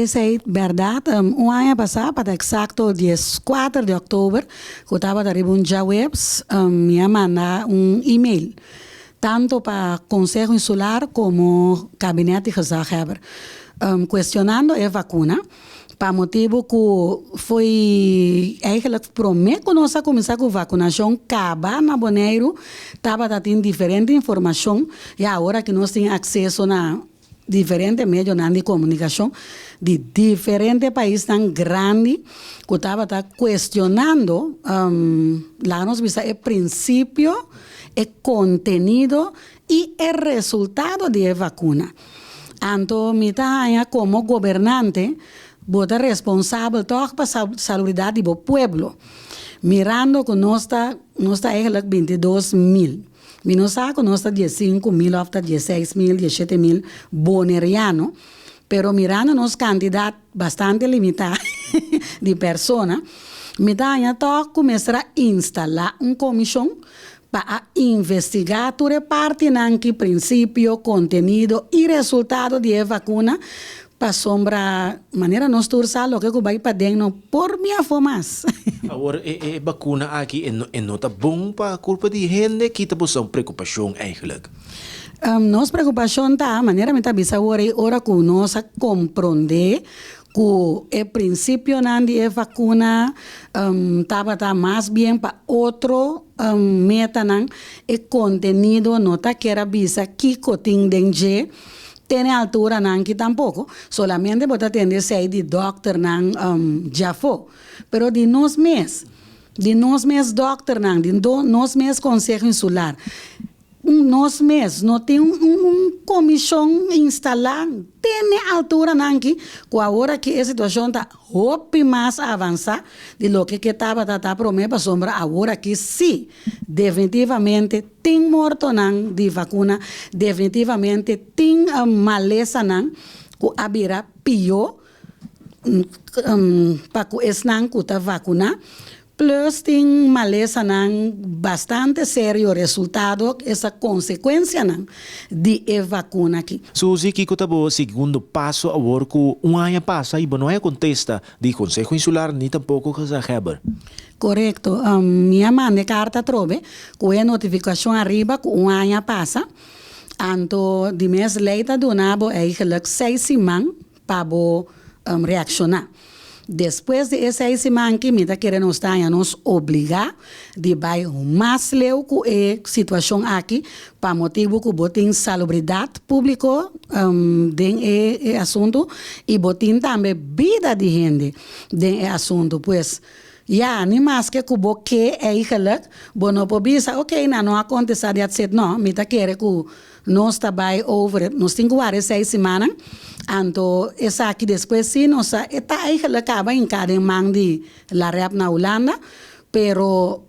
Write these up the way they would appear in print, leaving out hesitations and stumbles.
sei verdade, ano passado, para exacto 4 de outubro, eu estava a receber webs, me mandar e-mail, tanto para Conselho Insular como Gabinete Gezaghebber, questionando a vacuna, para motivo que foi eigenlijk prometo que nós começar com vacinação, acaba na Boneiro, estava tendo diferente informação, e agora que nós temos acesso a diferentes meios de comunicação de diferentes países tão grandes que estava questionando lá nós vimos o princípio, o conteúdo e o resultado da vacuna. Então, como governante, você é responsável para a saúde do povo. Mirando que nós estamos eigenlijk 22 mil. Nós estamos 15 mil, 16 mil, 17 mil bonerianos, pero mirando nos cantidad bastante limitada de personas, mitad começar a instalar uma comissão para investigar toda a parte que princípio, conteúdo e resultado de vacuna para sombra maneira nós torçar o que vai para dentro por minha formas. Agora, a vacuna aqui é nota bom para a culpa de gente que está buscando preocupação eigenlijk. Nossa preocupação está, a maneira que está ora que nós compreender que o princípio de vacuna estava mais bem para outro meta, e conteúdo nota que era bisa que cotin dengue tem altura que tampouco, solamente você atender se de doctor já foi, pero de nós doctor de nós mesmos Conselho Insular, nós mesmos não tem comissão instalada, tem altura que agora que a situação está mais avançada de lo que estava prometido para sombra, agora que sim, definitivamente tem morto de vacuna, definitivamente tem maleza que abrirá pior para que esse que está vacuna. Plus tem maleza bastante sério resultado, essa consequência de vacuna aqui. Suzy, que está o segundo passo agora que ano passa e não é contesta de Conselho Insular nem tampouco Gezaghebber. Correto. Minha mãe carta trove, com a notificação arriba que ano passa, então de mês leita do nabo eigenlijk 6 semanas para reaccionar. Depois de 6 semanas que me está querendo nos obrigar de vai mais leu com a situação aqui, para motivo que botem salubridade pública de assunto e botem também vida de gente de assunto, pois ja, nem mais que o que é eigenlijk, não pode dizer, ok, não acontece de etc, não, me está querendo que nós está bem over, nós temos 6 semanas, então, essa aqui depois sim, nós está eigenlijk acaba em cada mão de la rap na Holanda, pero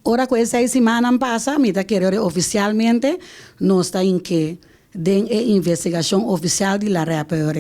ora que 6 semanas passa, me está querendo oficialmente, nós está em que de investigação oficial de la rap